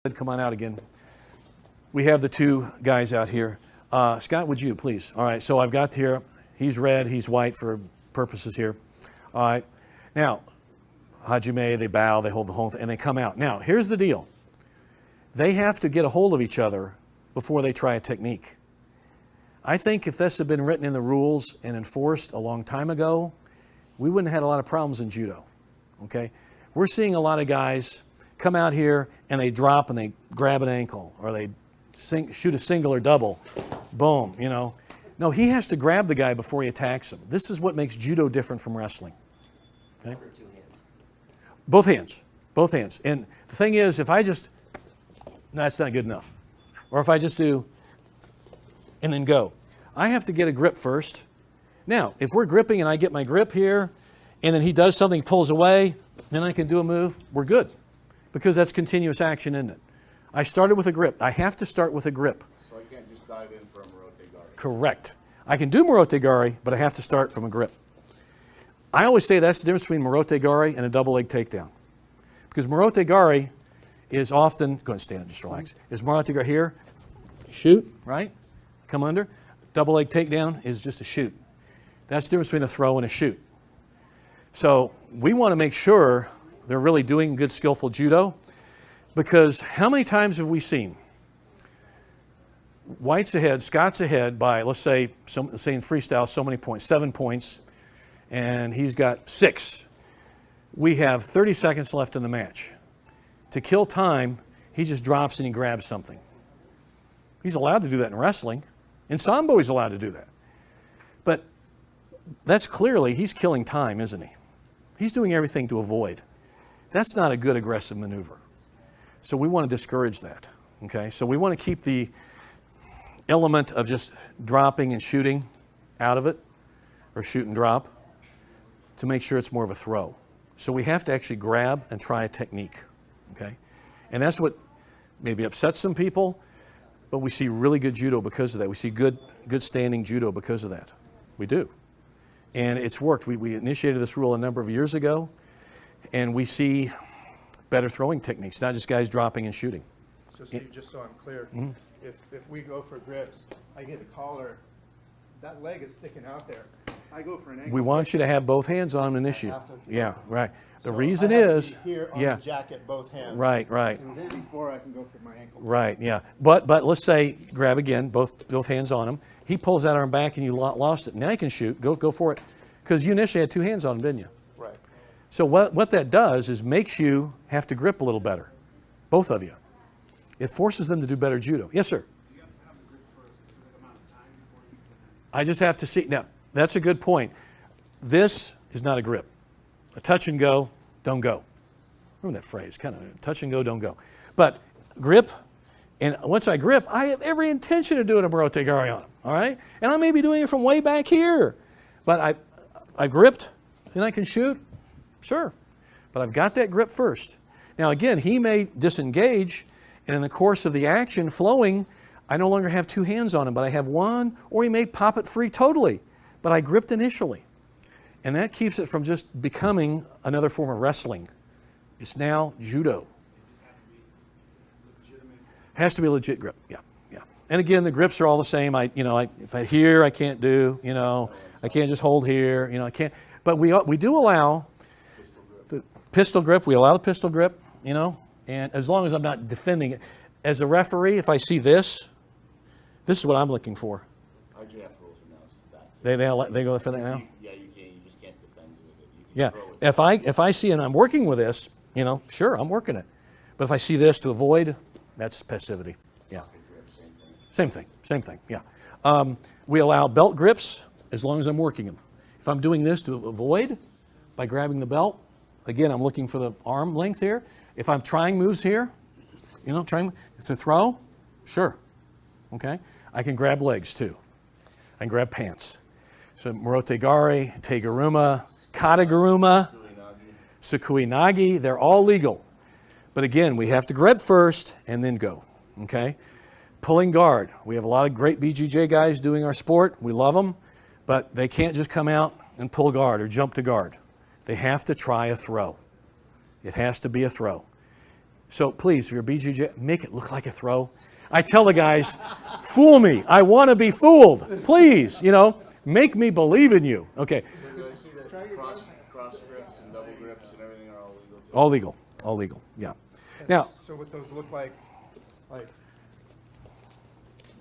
Come on out again. We have the two guys out here. Scott, would you please? All right, so I've got here, he's red, he's white for purposes here. All right, now, Hajime, they bow, they hold the whole thing, and they come out. Now, here's the deal. They have to get a hold of each other before they try a technique. I think if this had been written in the rules and enforced a long time ago, we wouldn't have had a lot of problems in judo, okay? We're seeing a lot of guys come out here and they drop and they grab an ankle, or they shoot a single or double, boom, you know. No, he has to grab the guy before he attacks him. This is what makes judo different from wrestling. Okay? Two hands. Both hands, both hands. And the thing is, if I just, no, that's not good enough. Or if I just do, and then go. I have to get a grip first. Now, if we're gripping and I get my grip here, and then he does something, pulls away, then I can do a move, we're good. Because that's continuous action, isn't it? I started with a grip. I have to start with a grip. So I can't just dive in for a Morote Gari. Correct. I can do Morote Gari, but I have to start from a grip. I always say that's the difference between Morote Gari and a double leg takedown. Because Morote Gari is often, go ahead and stand and just relax, is Morote Gari here, shoot, right? Come under. Double leg takedown is just a shoot. That's the difference between a throw and a shoot. So we want to make sure they're really doing good, skillful judo, because how many times have we seen White's ahead, Scott's ahead by, let's say, in freestyle, so many points, 7 points, and he's got 6. We have 30 seconds left in the match. To kill time, he just drops and he grabs something. He's allowed to do that in wrestling. In Sambo, he's allowed to do that. But that's clearly, he's killing time, isn't he? He's doing everything to avoid. That's not a good aggressive maneuver. So we want to discourage that, okay? So we want to keep the element of just dropping and shooting out of it, or shoot and drop, to make sure it's more of a throw. So we have to actually grab and try a technique, okay? And that's what maybe upsets some people, but we see really good judo because of that. We see good standing judo because of that. We do. And it's worked. We initiated this rule a number of years ago, and we see better throwing techniques, not just guys dropping and shooting. So Steve, just so I'm clear, if we go for grips, I get a collar, that leg is sticking out there. I go for an ankle. We want you to have both hands on an issue. Yeah, right. The So reason I have to is, be here on yeah, the jacket, both hands. right. And then before I can go for my ankle. Right, yeah. But let's say, grab again, both hands on him. He pulls that arm back and you lost it. Now you can shoot. Go for it. Because you initially had 2 hands on him, didn't you? Right. So what that does is makes you have to grip a little better. Both of you. It forces them to do better judo. Yes, sir? Do you have to have the grip for a specific amount of time before you can? I just have to see. Now, that's a good point. This is not a grip. A touch and go, don't go. Remember that phrase, kind of touch and go, don't go. But grip, and once I grip, I have every intention of doing a Morote Gari on him, all right? And I may be doing it from way back here. But I gripped, then I can shoot, sure. But I've got that grip first. Now again, he may disengage, and in the course of the action flowing, I no longer have 2 hands on him, but I have 1, or he may pop it free totally. But I gripped initially. And that keeps it from just becoming another form of wrestling. It's now judo. Has to be a legit grip, yeah. And again, the grips are all the same. If I here, I can't do, I can't just hold here, I can't. But we do allow the pistol grip. We allow the pistol grip, and as long as I'm not defending it. As a referee, if I see this is what I'm looking for. IGF rules are now stats. They go for that now? Yeah, you just can't defend with it. You can Yeah, throw with if I see and I'm working with this, sure, I'm working it. But if I see this to avoid, that's passivity. Yeah. Same thing, yeah. We allow belt grips as long as I'm working them. If I'm doing this to avoid by grabbing the belt, again, I'm looking for the arm length here. If I'm trying moves here, trying to throw, sure, okay. I can grab legs too. I can grab pants. So Morote Gari, Teguruma, Kataguruma, Sukui Nagi, they're all legal. But again, we have to grab first and then go, okay? Pulling guard. We have a lot of great BJJ guys doing our sport. We love them, but they can't just come out and pull guard or jump to guard. They have to try a throw. It has to be a throw. So please, if you're a BJJ, make it look like a throw. I tell the guys, fool me. I want to be fooled. Please, make me believe in you. Okay. So did I see that cross grips and double grips and everything are all legal too? All legal. All legal. Yeah. Now, So what those look like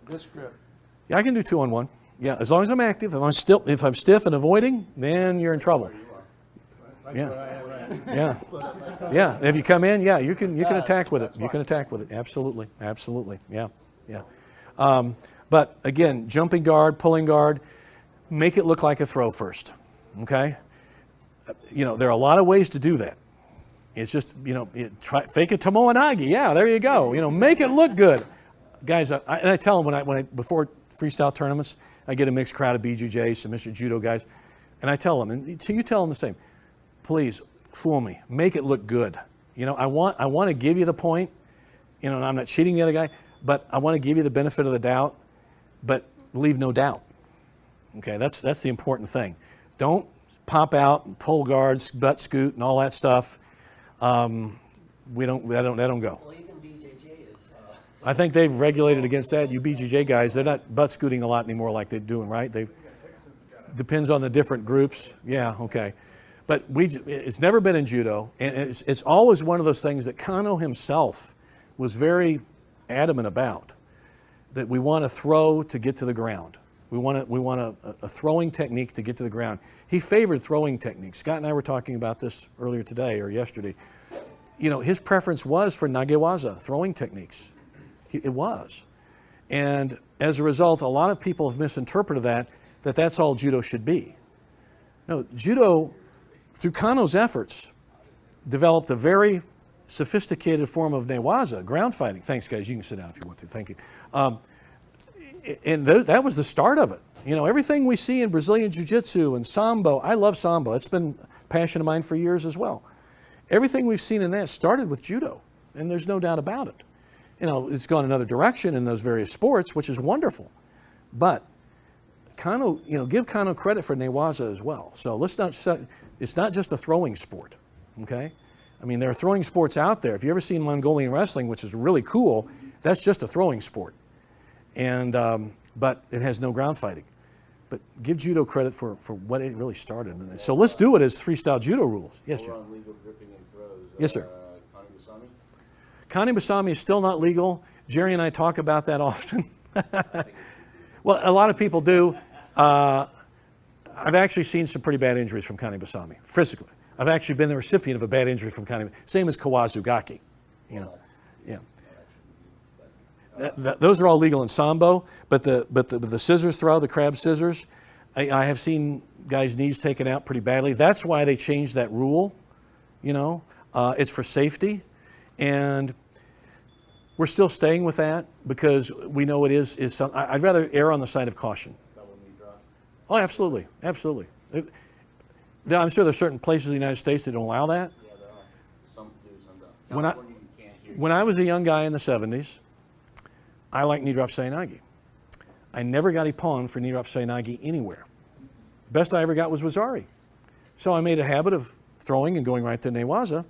this grip. yeah, I can do 2-on-1. Yeah, as long as I'm active. If I'm stiff and avoiding, then you're in trouble. That's Yeah. what I have right. Yeah. Yeah. If you come in, yeah, you can attack with it. You can attack with it. Absolutely. Absolutely. Yeah. Yeah. But again, jumping guard, pulling guard, make it look like a throw first. Okay? There are a lot of ways to do that. It's just, fake it Tomoe-nage. Yeah, there you go. Make it look good. Guys, I tell them before freestyle tournaments, I get a mixed crowd of BJJ, some Mr. Judo guys, and I tell them, and so you tell them the same. Please, fool me. Make it look good. I want to give you the point. And I'm not cheating the other guy, but I want to give you the benefit of the doubt, but leave no doubt. Okay, that's the important thing. Don't pop out and pull guards, butt scoot, and all that stuff. That don't go. Well, even BJJ is. I think they've regulated against that. You BJJ guys, they're not butt scooting a lot anymore like they're doing, right? Depends on the different groups. Yeah, okay. But it's never been in judo, and it's always one of those things that Kano himself was very adamant about, that we want to throw to get to the ground. We want a throwing technique to get to the ground. He favored throwing techniques. Scott and I were talking about this earlier today or yesterday. His preference was for nagewaza, throwing techniques. It was. And as a result, a lot of people have misinterpreted that's all judo should be. No, judo, through Kano's efforts, developed a very sophisticated form of newaza, ground fighting. Thanks, guys. You can sit down if you want to. Thank you. And that was the start of it. Everything we see in Brazilian Jiu-Jitsu and Sambo, I love Sambo. It's been a passion of mine for years as well. Everything we've seen in that started with judo, and there's no doubt about it. It's gone another direction in those various sports, which is wonderful. But Kano, give Kano credit for newaza as well. So it's not just a throwing sport, okay? I mean, there are throwing sports out there. If you've ever seen Mongolian wrestling, which is really cool, that's just a throwing sport. And but it has no ground fighting. But give judo credit for what it really started. So let's do it as freestyle judo rules. Yes, sir. On legal gripping and throws. Yes, sir. Kani Basami? Kani Basami is still not legal. Jerry and I talk about that often. Well, a lot of people do. I've actually seen some pretty bad injuries from Kani Basami, physically. I've actually been the recipient of a bad injury from Kani. Same as Kawazugaki. Yeah. Those are all legal in Sambo, but the scissors throw, the crab scissors, I have seen guys' knees taken out pretty badly. That's why they changed that rule. It's for safety, and we're still staying with that because we know it is some. I'd rather err on the side of caution. Double knee drop. Oh, absolutely, absolutely. I'm sure there's certain places in the United States that don't allow that. Yeah, there are. Some do, some don't. California, you can't hear. When I was a young guy in the 70s, I liked knee drop seoi-nage. I never got ippon for knee drop seoi-nage anywhere. Best I ever got was wazari. So I made a habit of throwing and going right to newaza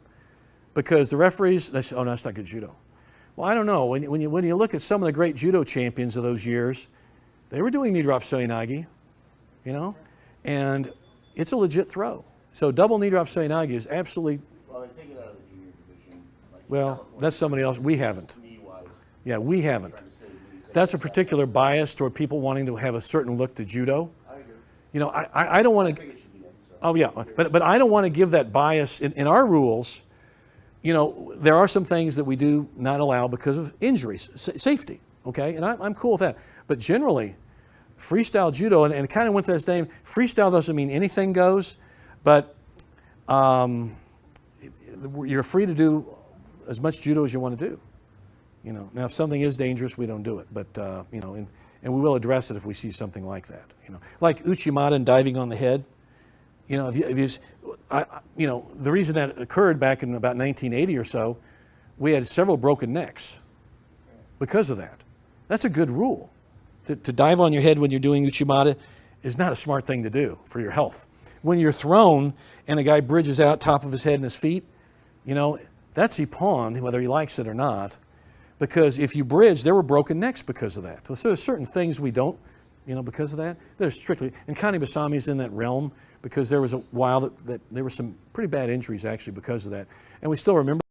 because the referees, they said, oh, no, that's not good judo. Well, I don't know. When you look at some of the great judo champions of those years, they were doing knee drop seoi-nage, and it's a legit throw. So double knee drop seoi-nage is absolutely. Well, they take it out of the junior division. Like Well, that's somebody else. We haven't. Knee-wise. Yeah, we haven't. That's a particular bias toward people wanting to have a certain look to judo. I agree. I don't want I to. think it should be done. So. Oh yeah, but I don't want to give that bias in our rules. There are some things that we do not allow because of injuries, safety. Okay, and I'm cool with that. But generally, freestyle judo, and it kind of went to this name. Freestyle doesn't mean anything goes, but you're free to do as much judo as you want to do. Now if something is dangerous, we don't do it. But and we will address it if we see something like that. Like uchimata and diving on the head. The reason that occurred back in about 1980 or so, we had several broken necks because of that. That's a good rule. To dive on your head when you're doing uchimata is not a smart thing to do for your health. When you're thrown and a guy bridges out top of his head and his feet, That's he pawned, whether he likes it or not, because if you bridge, there were broken necks because of that. So there's certain things we don't, because of that. There's strictly, and Connie Basami's in that realm because there was a while that there were some pretty bad injuries actually because of that. And we still remember